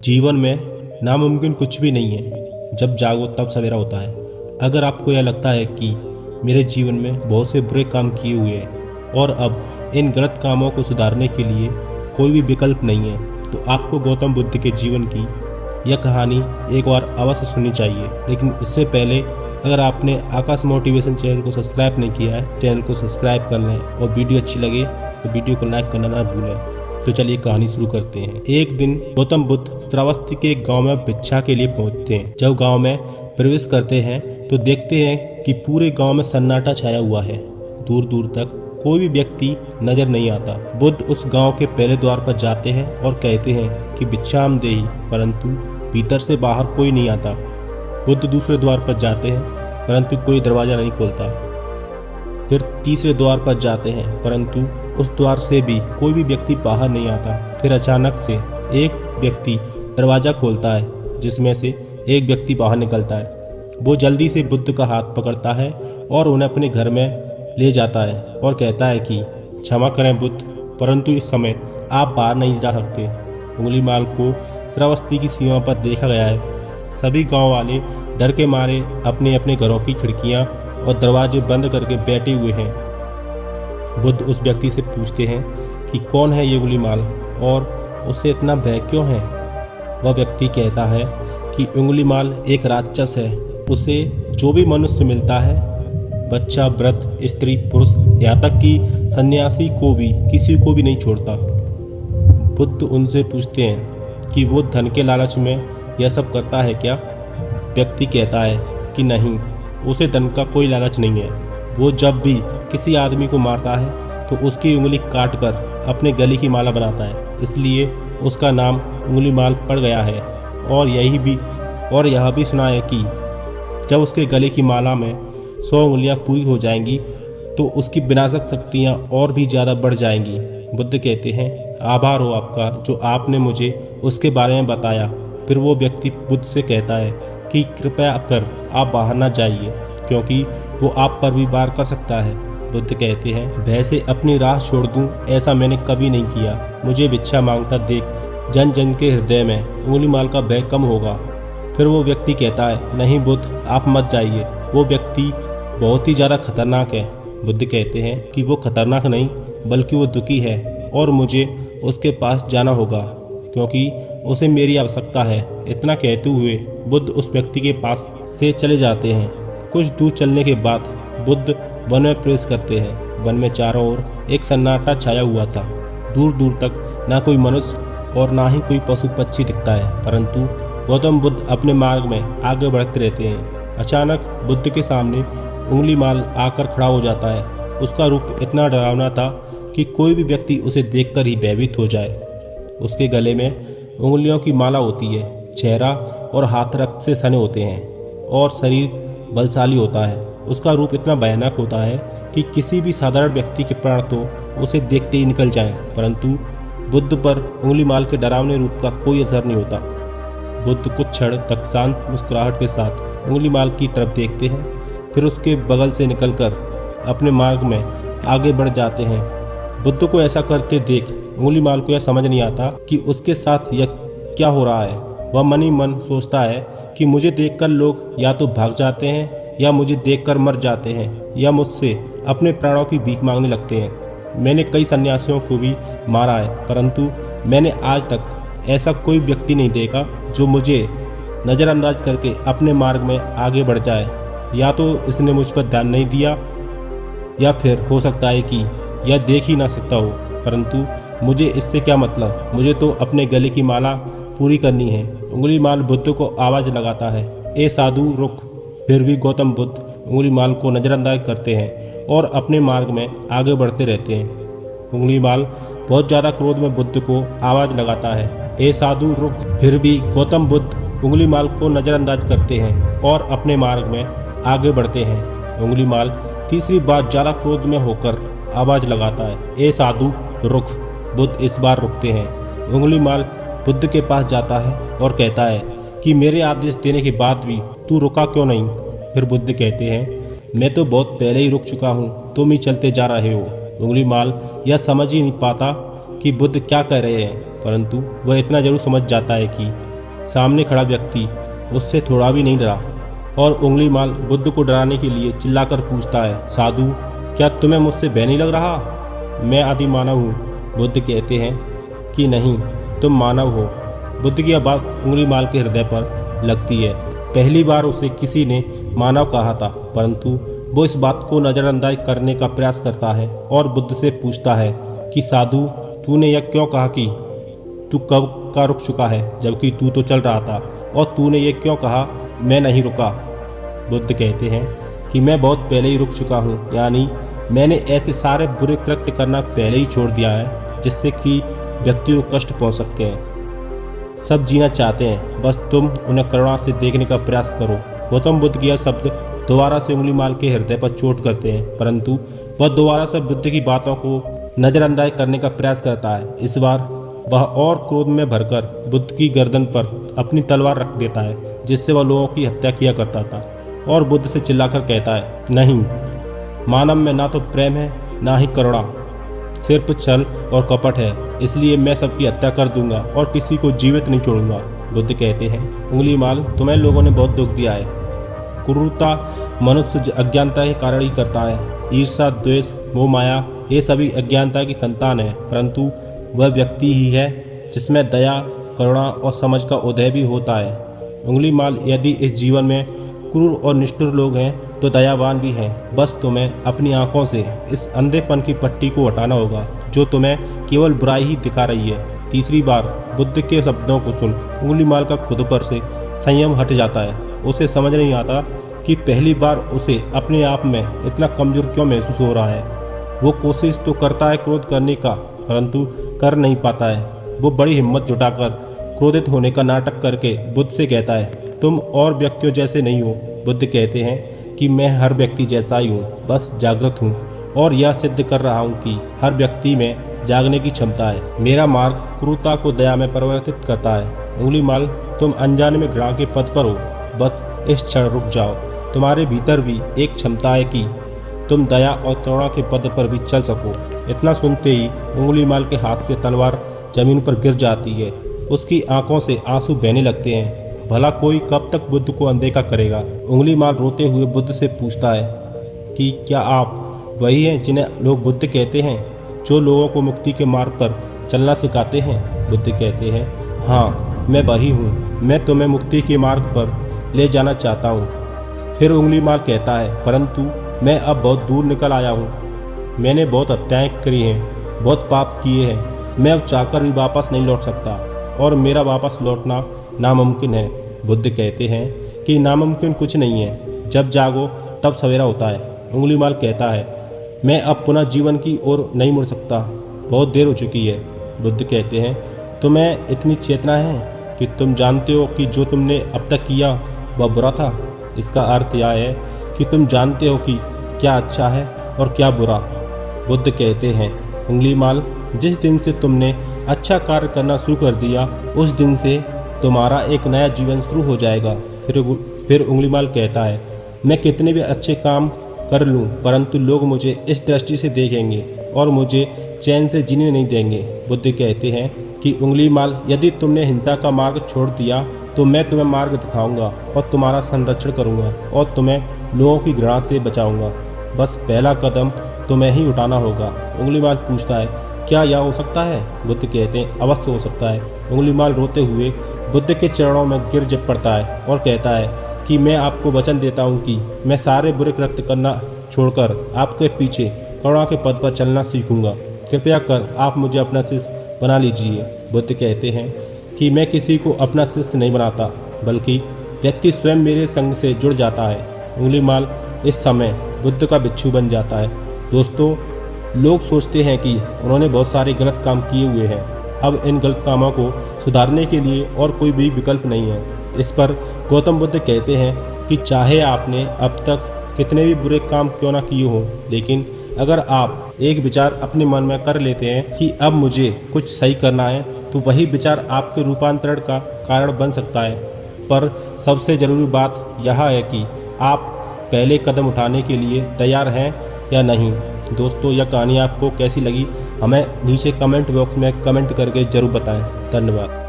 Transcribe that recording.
जीवन में नामुमकिन कुछ भी नहीं है। जब जागो तब सवेरा होता है। अगर आपको यह लगता है कि मेरे जीवन में बहुत से बुरे काम किए हुए हैं और अब इन गलत कामों को सुधारने के लिए कोई भी विकल्प नहीं है, तो आपको गौतम बुद्ध के जीवन की यह कहानी एक बार अवश्य सुननी चाहिए। लेकिन उससे पहले अगर आपने आकाश मोटिवेशन चैनल को सब्सक्राइब नहीं किया है, चैनल को सब्सक्राइब कर लें और वीडियो अच्छी लगे तो वीडियो को लाइक करना ना भूलें। तो चलिए कहानी शुरू करते हैं। एक दिन गौतम बुद्ध श्रावस्ती के एक गांव में भिक्षा के लिए पहुंचते हैं। जब गांव में प्रवेश करते हैं तो देखते हैं कि पूरे गांव में सन्नाटा छाया हुआ है। दूर दूर तक कोई भी व्यक्ति नजर नहीं आता। बुद्ध उस गांव के पहले द्वार पर जाते हैं और कहते हैं कि भिक्षाम देहि, परंतु भीतर से बाहर कोई नहीं आता। बुद्ध दूसरे द्वार पर जाते हैं परंतु कोई दरवाजा नहीं खोलता। फिर तीसरे द्वार पर जाते हैं परंतु उस द्वार से भी कोई भी व्यक्ति बाहर नहीं आता। फिर अचानक से एक व्यक्ति दरवाजा खोलता है, जिसमें से एक व्यक्ति बाहर निकलता है। वो जल्दी से बुद्ध का हाथ पकड़ता है और उन्हें अपने घर में ले जाता है और कहता है कि क्षमा करें बुद्ध, परंतु इस समय आप बाहर नहीं जा सकते। उंगलीमाल को श्रावस्ती की सीमा पर देखा गया है। सभी गांव वाले डर के मारे अपने अपने घरों की खिड़कियां और दरवाजे बंद करके बैठे हुए हैं। बुद्ध उस व्यक्ति से पूछते हैं कि कौन है ये उंगलीमाल और उससे इतना भय क्यों है। वह व्यक्ति कहता है कि उंगलीमाल एक राक्षस है। उसे जो भी मनुष्य मिलता है, बच्चा, वृद्ध, स्त्री, पुरुष, यहाँ तक कि सन्यासी को भी, किसी को भी नहीं छोड़ता। बुद्ध उनसे पूछते हैं कि वो धन के लालच में यह सब करता है क्या। व्यक्ति कहता है कि नहीं, उसे धन का कोई लालच नहीं है। वो जब भी किसी आदमी को मारता है तो उसकी उंगली काट कर अपने गले की माला बनाता है, इसलिए उसका नाम उंगलीमाल पड़ गया है। और यह भी सुना है कि जब उसके गले की माला में 100 उंगलियां पूरी हो जाएंगी तो उसकी विनाशक शक्तियां और भी ज़्यादा बढ़ जाएंगी। बुद्ध कहते हैं, आभार हो आपका जो आपने मुझे उसके बारे में बताया। फिर वो व्यक्ति बुद्ध से कहता है कि कृपया कर आप बाहर ना जाइए, क्योंकि वो आप पर भी वार कर सकता है। बुद्ध कहते हैं, भय से अपनी राह छोड़ दूं, ऐसा मैंने कभी नहीं किया। मुझे भिक्षा मांगता देख जन जन के हृदय में उंगलीमाल का भय कम होगा। फिर वो व्यक्ति कहता है, नहीं बुद्ध, आप मत जाइए, वो व्यक्ति बहुत ही ज़्यादा खतरनाक है। बुद्ध कहते हैं कि वो खतरनाक नहीं बल्कि वो दुखी है और मुझे उसके पास जाना होगा क्योंकि उसे मेरी आवश्यकता है। इतना कहते हुए बुद्ध उस व्यक्ति के पास से चले जाते हैं। कुछ दूर चलने के बाद बुद्ध वन में प्रवेश करते हैं। वन में चारों ओर एक सन्नाटा छाया हुआ था। दूर दूर तक ना कोई मनुष्य और ना ही कोई पशु पक्षी दिखता है, परंतु गौतम बुद्ध अपने मार्ग में आगे बढ़ते रहते हैं। अचानक बुद्ध के सामने उंगलीमाल आकर खड़ा हो जाता है। उसका रूप इतना डरावना था कि कोई भी व्यक्ति उसे देखकर ही भयभीत हो जाए। उसके गले में उंगलियों की माला होती है, चेहरा और हाथ रक्त से सने होते हैं और शरीर बलशाली होता है। उसका रूप इतना भयानक होता है कि किसी भी साधारण व्यक्ति के प्राण तो उसे देखते ही निकल जाएं, परंतु बुद्ध पर उंगलीमाल के डरावने रूप का कोई असर नहीं होता। बुद्ध कुछ क्षण तक शांत मुस्कुराहट के साथ उंगलीमाल की तरफ देखते हैं, फिर उसके बगल से निकलकर अपने मार्ग में आगे बढ़ जाते हैं। बुद्ध को ऐसा करते देख उंगलीमाल को यह समझ नहीं आता कि उसके साथ यह क्या हो रहा है। वह मन ही मन सोचता है कि मुझे देखकर लोग या तो भाग जाते हैं या मुझे देखकर मर जाते हैं या मुझसे अपने प्राणों की भीख मांगने लगते हैं। मैंने कई सन्यासियों को भी मारा है, परंतु मैंने आज तक ऐसा कोई व्यक्ति नहीं देखा जो मुझे नज़रअंदाज करके अपने मार्ग में आगे बढ़ जाए। या तो इसने मुझ पर ध्यान नहीं दिया या फिर हो सकता है कि यह देख ही ना सकता हो, परंतु मुझे इससे क्या मतलब, मुझे तो अपने गले की माला पूरी करनी है। उंगलीमाल बुद्ध को आवाज़ लगाता है, ए साधु रुक। फिर भी गौतम बुद्ध उंगलीमाल को नज़रअंदाज करते हैं और अपने मार्ग में आगे बढ़ते रहते हैं। उंगलीमाल बहुत ज़्यादा क्रोध में बुद्ध को आवाज़ लगाता है, ए साधु रुक। फिर भी गौतम बुद्ध उंगलीमाल को नज़रअंदाज करते हैं और अपने मार्ग में आगे बढ़ते हैं। उंगलीमाल तीसरी बार ज़्यादा क्रोध में होकर आवाज़ लगाता है, ए साधु रुक। बुद्ध इस बार रुकते हैं। उंगलीमाल बुद्ध के पास जाता है और कहता है कि मेरे आदेश देने के बाद भी तू रुका क्यों नहीं। फिर बुद्ध कहते हैं, मैं तो बहुत पहले ही रुक चुका हूँ, तुम ही चलते जा रहे हो। उंगलीमाल यह समझ ही नहीं पाता कि बुद्ध क्या कह रहे हैं, परंतु वह इतना जरूर समझ जाता है कि सामने खड़ा व्यक्ति उससे थोड़ा भी नहीं डरा और उंगली माल बुद्ध को डराने के लिए चिल्लाकर पूछता है, साधु क्या तुम्हें मुझसे भय नहीं लग रहा? मैं आदि मानव हूँ। बुद्ध कहते हैं कि नहीं, तुम मानव हो। बुद्ध की यह बात उंगली माल के हृदय पर लगती है। पहली बार उसे किसी ने मानव कहा था, परंतु वो इस बात को नज़रअंदाज करने का प्रयास करता है और बुद्ध से पूछता है कि साधु तूने यह क्यों कहा कि तू कब का रुक चुका है, जबकि तू तो चल रहा था, और तूने ये क्यों कहा मैं नहीं रुका? बुद्ध कहते हैं कि मैं बहुत पहले ही रुक चुका हूँ, यानी मैंने ऐसे सारे बुरे कृत्य करना पहले ही छोड़ दिया है जिससे कि व्यक्ति को कष्ट पहुँच सकते हैं। सब जीना चाहते हैं, बस तुम उन्हें करुणा से देखने का प्रयास करो। गौतम बुद्ध के यह शब्द दोबारा से उंगली माल के हृदय पर चोट करते हैं, परंतु वह दोबारा से बुद्ध की बातों को नज़रअंदाज करने का प्रयास करता है। इस बार वह और क्रोध में भरकर बुद्ध की गर्दन पर अपनी तलवार रख देता है, जिससे वह लोगों की हत्या किया करता था, और बुद्ध से चिल्लाकर कहता है, नहीं, मानव में ना तो प्रेम है ना ही करुणा, सिर्फ छल और कपट है, इसलिए मैं सबकी हत्या कर दूंगा और किसी को जीवित नहीं छोड़ूंगा। बुद्ध कहते हैं, उंगली माल तुम्हें लोगों ने बहुत दुख दिया है। क्रूरता मनुष्य अज्ञानता के कारण ही करता है। ईर्षा, द्वेष, मोह, माया ये सभी अज्ञानता की संतान है, परंतु वह व्यक्ति ही है जिसमें दया, करुणा और समझ का उदय भी होता है। उंगली माल, यदि इस जीवन में क्रूर और निष्ठुर लोग हैं तो दयावान भी हैं। बस तुम्हें अपनी आंखों से इस अंधेपन की पट्टी को हटाना होगा जो तुम्हें केवल बुराई ही दिखा रही है। तीसरी बार बुद्ध के शब्दों को सुन उंगली माल का खुद पर से संयम हट जाता है। उसे समझ नहीं आता कि पहली बार उसे अपने आप में इतना कमजोर क्यों महसूस हो रहा है। वो कोशिश तो करता है क्रोध करने का, परंतु कर नहीं पाता है। वो बड़ी हिम्मत जुटाकर क्रोधित होने का नाटक करके बुद्ध से कहता है, तुम और व्यक्तियों जैसे नहीं हो। बुद्ध कहते हैं कि मैं हर व्यक्ति जैसा ही हूँ, बस जागृत हूँ और यह सिद्ध कर रहा हूँ कि हर व्यक्ति में जागने की क्षमता है। मेरा मार्ग क्रूरता को दया में परिवर्तित करता है। उंगली माल, तुम अनजाने में घृणा के पद पर हो, बस इस क्षण रुक जाओ। तुम्हारे भीतर भी एक क्षमता है कि तुम दया और करुणा के पद पर भी चल सको। इतना सुनते ही उंगली माल के हाथ से तलवार जमीन पर गिर जाती है। उसकी आंखों से आंसू बहने लगते हैं। भला कोई कब तक बुद्ध को अनदेखा करेगा? उंगली माल रोते हुए बुद्ध से पूछता है कि क्या आप वही हैं जिन्हें लोग बुद्ध कहते हैं, जो लोगों को मुक्ति के मार्ग पर चलना सिखाते हैं? बुद्ध कहते हैं, हाँ, मैं वही हूँ। मैं तुम्हें मुक्ति के मार्ग पर ले जाना चाहता हूँ। फिर उंगली माल कहता है, परंतु मैं अब बहुत दूर निकल आया हूँ। मैंने बहुत हत्याएं करी हैं, बहुत पाप किए हैं। मैं अब चाहकर भी वापस नहीं लौट सकता और मेरा वापस लौटना नामुमकिन है। बुद्ध कहते हैं कि नामुमकिन कुछ नहीं है, जब जागो तब सवेरा होता है। उंगली माल कहता है, मैं अब पुनः जीवन की ओर नहीं मुड़ सकता, बहुत देर हो चुकी है। बुद्ध कहते हैं, तुम्हें इतनी चेतना है कि तुम जानते हो कि जो तुमने अब तक किया वह बुरा था। इसका अर्थ यह है कि तुम जानते हो कि क्या अच्छा है और क्या बुरा। बुद्ध कहते हैं, उंगली माल, जिस दिन से तुमने अच्छा कार्य करना शुरू कर दिया उस दिन से तुम्हारा एक नया जीवन शुरू हो जाएगा। फिर उंगली माल कहता है, मैं कितने भी अच्छे काम कर लूं, परंतु लोग मुझे इस दृष्टि से देखेंगे और मुझे चैन से जीने नहीं देंगे। बुद्ध कहते हैं कि उंगली माल, यदि तुमने हिंसा का मार्ग छोड़ दिया तो मैं तुम्हें मार्ग दिखाऊंगा और तुम्हारा संरक्षण करूंगा और तुम्हें लोगों की घृणा से बचाऊंगा। बस पहला कदम तुम्हें ही उठाना होगा। उंगली माल पूछता है, क्या यह हो सकता है? बुद्ध कहते हैं, अवश्य हो सकता है। उंगली माल रोते हुए बुद्ध के चरणों में गिर पड़ता है और कहता है कि मैं आपको वचन देता हूँ कि मैं सारे बुरे कृत्य करना छोड़कर आपके पीछे करुणा के पद पर चलना सीखूंगा। कृपया कर आप मुझे अपना शिष्य बना लीजिए। बुद्ध कहते हैं कि मैं किसी को अपना शिष्य नहीं बनाता, बल्कि व्यक्ति स्वयं मेरे संग से जुड़ जाता है। उंगली माल इस समय बुद्ध का बिच्छू बन जाता है। दोस्तों, लोग सोचते हैं कि उन्होंने बहुत सारे गलत काम किए हुए हैं। अब इन गलत कामों को सुधारने के लिए और कोई भी विकल्प नहीं है। इस पर गौतम बुद्ध कहते हैं कि चाहे आपने अब तक कितने भी बुरे काम क्यों ना किए हों, लेकिन अगर आप एक विचार अपने मन में कर लेते हैं कि अब मुझे कुछ सही करना है, तो वही विचार आपके रूपांतरण का कारण बन सकता है। पर सबसे ज़रूरी बात यह है कि आप पहले कदम उठाने के लिए तैयार हैं या नहीं। दोस्तों, यह कहानी आपको कैसी लगी हमें नीचे कमेंट बॉक्स में कमेंट करके ज़रूर बताएं। धन्यवाद।